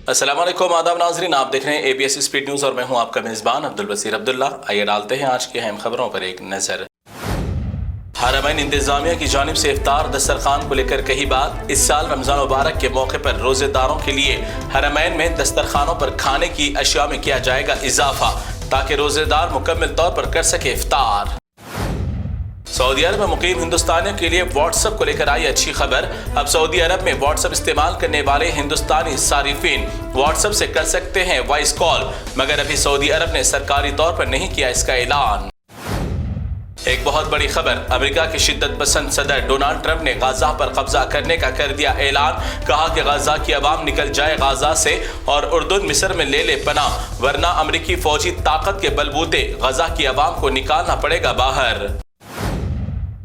अस्सलाम वालेकुम, आदाब नाज़रीन, आप देख रहे हैं ABS स्पीड न्यूज़ और मैं हूं आपका मेज़बान अब्दुल बसीर अब्दुल्ला। आइए डालते हैं आज की अहम खबरों पर एक नज़र। हरमैन इंतज़ामिया की जानिब से इफ्तार दस्तरखान को लेकर कही बात। इस साल रमज़ान मुबारक के मौके पर रोज़ेदारों के लिए हरमैन में दस्तरखानों पर खाने की अशिया में किया जाएगा इजाफा ताकि रोज़ेदार मुकम्मल तौर पर कर सके इफ्तार। सऊदी अरब में मुकीम हिंदुस्तानियों के लिए व्हाट्सएप को लेकर आई अच्छी खबर। अब सऊदी अरब में व्हाट्सएप इस्तेमाल करने वाले हिंदुस्तानी सारिफिन व्हाट्सएप से कर सकते हैं वॉइस कॉल, मगर अभी सऊदी अरब ने सरकारी तौर पर नहीं किया इसका ऐलान। एक बहुत बड़ी खबर, अमेरिका के शिद्दत पसंद सदर डोनाल्ड ट्रंप ने गाजा पर कब्जा करने का कर दिया ऐलान। कहा कि गाजा की अवाम निकल जाए गाजा से और उर्दुन मिस्र में ले पनाह, वरना अमेरिकी फौजी ताकत के बलबूते गाजा की अवाम को निकालना पड़ेगा बाहर।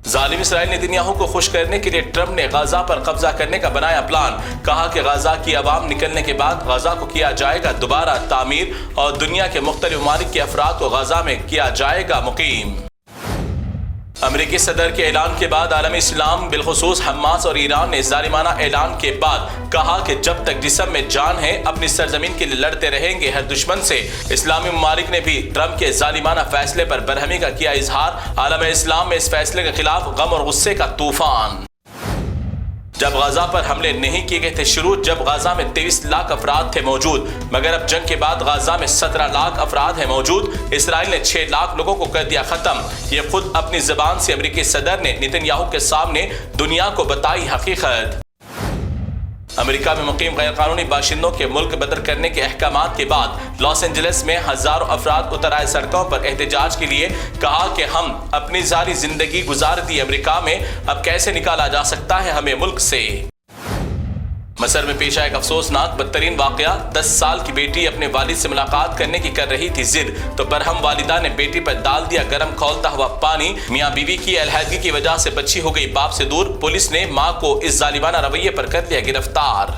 जालिम इसराइल नेतन्याहू को खुश करने के लिए ट्रंप ने गाजा पर कब्जा करने का बनाया प्लान। कहा कि गाजा की अवाम निकलने के बाद गाजा को किया जाएगा दोबारा तामीर और दुनिया के मुख्तलिफ ममालिक के अफराद को गाजा में किया जाएगा मुकीम। अमेरिकी सदर के ऐलान के बाद आलम इस्लाम बिलखुसूस हमास और ईरान ने जालिमाना ऐलान के बाद कहा कि जब तक जिस्म में जान है अपनी सरजमीन के लिए लड़ते रहेंगे हर दुश्मन से। इस्लामी ममालिक ने भी ट्रंप के जालिमाना फैसले पर बरहमी का किया इजहार। आलम इस्लाम में इस फैसले के खिलाफ गम और गुस्से का तूफान। जब गाजा पर हमले नहीं किए गए थे शुरू, जब गाजा में 23 लाख अफराद थे मौजूद, मगर अब जंग के बाद गाजा में 17 लाख अफराद हैं मौजूद। इसराइल ने 6 लाख लोगों को कर दिया खत्म। ये खुद अपनी जबान से अमेरिकी सदर ने नेतन्याहू के सामने दुनिया को बताई हकीकत। अमेरिका में मुकीम गैर कानूनी बाशिंदों के मुल्क बदर करने के अहकामात के बाद लॉस एंजलिस में हजारों अफराद उतर आए सड़कों पर एहतजाज के लिए। कहा कि हम अपनी सारी जिंदगी गुजार दी अमेरिका में, अब कैसे निकाला जा सकता है हमें मुल्क से। मसर में पेश आया एक अफसोसनाक बदतरीन वाकया। 10 साल की बेटी अपने वालिद से मुलाकात करने की कर रही थी जिद, तो बरहम वालिदा ने बेटी पर डाल दिया गर्म खौलता हुआ पानी। मियां बीवी की अलहदगी की वजह से बच्ची हो गई बाप से दूर। पुलिस ने मां को इस जालिमाना रवैये पर कर लिया गिरफ्तार।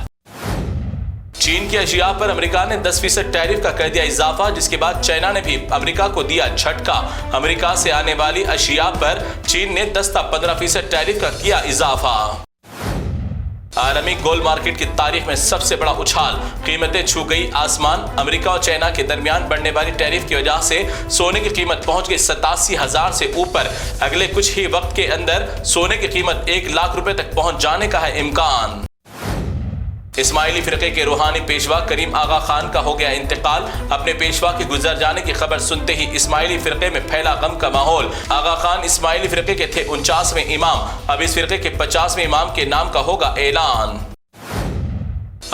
चीन की अशिया पर अमेरिका ने 10% टैरिफ का कर दिया इजाफा, जिसके बाद चाइना ने भी अमेरिका को दिया झटका। अमेरिका से आने वाली अशिया पर चीन ने 10 से 15% टैरिफ का किया इजाफा। आलमी गोल्ड मार्केट की तारीख में सबसे बड़ा उछाल, कीमतें छू गई आसमान। अमेरिका और चाइना के दरमियान बढ़ने वाली टैरिफ की वजह से सोने की कीमत पहुंच गई 87,000 से ऊपर। अगले कुछ ही वक्त के अंदर सोने की कीमत 1 लाख रुपए तक पहुंच जाने का है इम्कान। इस्माइली फिरके के रूहानी पेशवा करीम आगा खान का हो गया इंतकाल। अपने पेशवा के गुजर जाने की खबर सुनते ही इस्माइली फिरके में फैला गम का माहौल। आगा खान इस्माइली फिरके के थे 49वें इमाम, अब इस फिरके के 50वें इमाम के नाम का होगा ऐलान।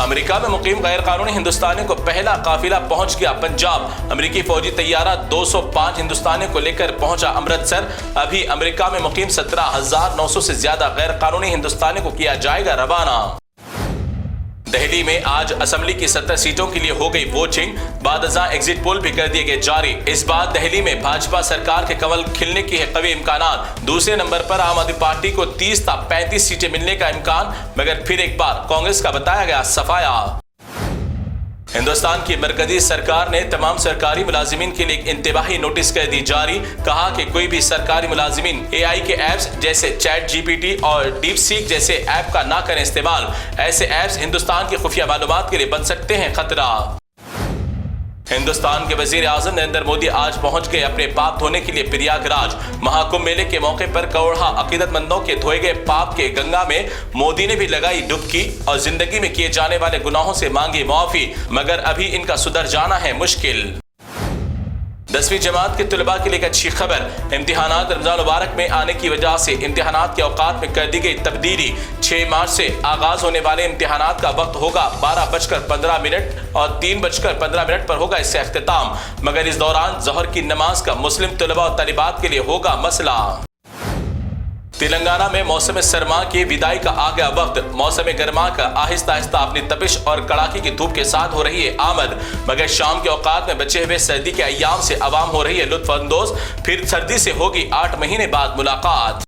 अमेरिका में मुकीम गैर कानूनी हिंदुस्तानियों को पहला काफिला पहुंच गया पंजाब। अमेरिकी फौजी तैयारा 205 हिंदुस्तानियों को लेकर पहुंचा अमृतसर। अभी अमेरिका में मुकीम 17,900 से ज्यादा गैर कानूनी हिंदुस्तानियों को किया जाएगा रवाना। दिल्ली में आज असेंबली की 70 सीटों के लिए हो गई वोटिंग। बादशाह एग्जिट पोल भी कर दिए गए जारी। इस बार दिल्ली में भाजपा सरकार के कमल खिलने की है कवी इम्कानात। दूसरे नंबर पर आम आदमी पार्टी को 30 से 35 सीटें मिलने का इम्कान, मगर फिर एक बार कांग्रेस का बताया गया सफाया। हिंदुस्तान की मरकजी सरकार ने तमाम सरकारी मुलाजिमीन के लिए एक इंतबाही नोटिस कर दी जारी। कहा कि कोई भी सरकारी मुलाजिमीन AI के ऐप्स जैसे चैट GPT और डीप सीक जैसे ऐप का ना करें इस्तेमाल। ऐसे ऐप्स हिंदुस्तान की खुफिया मालूमात के लिए बन सकते हैं खतरा। हिंदुस्तान के वजीर आजम नरेंद्र मोदी आज पहुंच गए अपने पाप धोने के लिए प्रयागराज। महाकुंभ मेले के मौके पर करोड़ों अकीदतमंदों के धोए गए पाप के गंगा में मोदी ने भी लगाई डुबकी और जिंदगी में किए जाने वाले गुनाहों से मांगी माफी, मगर अभी इनका सुधर जाना है मुश्किल। 10वीं जमात के तलबा के लिए एक अच्छी खबर। इम्तिहानात रमजान मुबारक में आने की वजह से इम्तिहानात के औकात में कर दी गई तब्दीली। 6 मार्च से आगाज होने वाले इम्तिहानात का वक्त होगा 12:15 और 3:15 पर होगा इससे अख्तिताम, मगर इस दौरान ज़ोहर की नमाज का मुस्लिम तलबा और तालिबात के लिए होगा मसला। तेलंगाना में मौसम सरमा की विदाई का आ गया वक्त। मौसम गर्मा का आहिस्ता आहिस्ता अपनी तपिश और कड़ाके की धूप के साथ हो रही है आमद, मगर शाम के औकात में बचे हुए सर्दी के अय्याम से आवाम हो रही है लुत्फ अंदोज। फिर सर्दी से होगी 8 महीने बाद मुलाकात।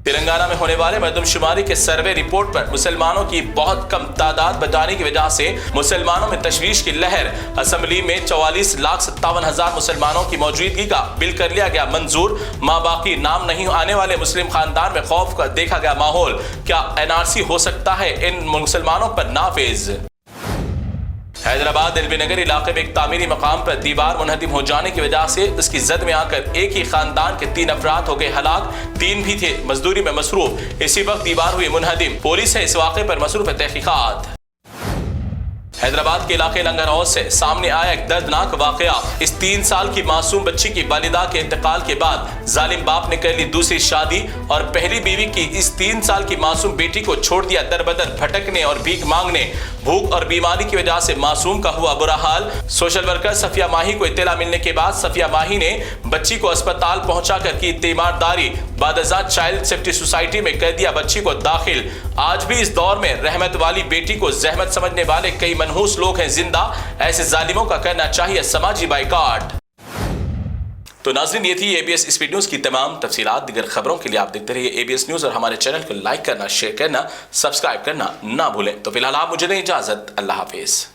तेलंगाना में होने वाले मरदमशुमारी के सर्वे रिपोर्ट पर मुसलमानों की बहुत कम तादाद बताने की वजह से मुसलमानों में तशवीश की लहर। असेंबली में 44,57,000 मुसलमानों की मौजूदगी का बिल कर लिया गया मंजूर। माँ बाकी नाम नहीं आने वाले मुस्लिम खानदान में खौफ का देखा गया माहौल। क्या NRC हो सकता है इन मुसलमानों पर नाफिज? حیدرآباد ایل بی نگر علاقے میں ایک تعمیری مقام پر دیوار منہدم ہو جانے کی وجہ سے اس کی زد میں آ کر ایک ہی خاندان کے 3 افراد ہو گئے ہلاک، 3 بھی تھے مزدوری میں مصروف، اسی وقت دیوار ہوئی منہدم۔ پولیس ہے اس واقعے پر مصروف تحقیقات۔ حیدرآباد کے علاقے لنگر ہاؤس سے سامنے آیا ایک دردناک واقعہ۔ اس 3 سال کی معصوم بچی کی والدہ کے انتقال کے بعد ظالم باپ نے کر لی دوسری شادی اور پہلی بیوی کی اس 3 سال کی معصوم بیٹی کو چھوڑ دیا در بدر بھٹکنے اور بھیک مانگنے۔ بھوک اور بیماری کی وجہ سے معصوم کا ہوا برا حال۔ سوشل ورکر صفیہ ماہی کو اطلاع ملنے کے بعد صفیہ ماہی نے بچی کو اسپتال پہنچا کر کی تیمارداری، بعد ازاں چائلڈ سیفٹی سوسائٹی میں کر دیا بچی کو داخل۔ آج بھی اس دور میں رحمت والی بیٹی کو زحمت سمجھنے والے کئی منحوس لوگ ہیں زندہ، ایسے ظالموں کا کرنا چاہیے سماجی بائیکاٹ۔ تو ناظرین، یہ تھی اے بی ایس اسپیڈ نیوز کی تمام تفصیلات۔ دیگر خبروں کے لیے آپ دیکھتے رہیے اے بی ایس نیوز اور ہمارے چینل کو لائک کرنا، شیئر کرنا، سبسکرائب کرنا نہ بھولیں۔ تو فی الحال آپ مجھے دیں اجازت، اللہ حافظ۔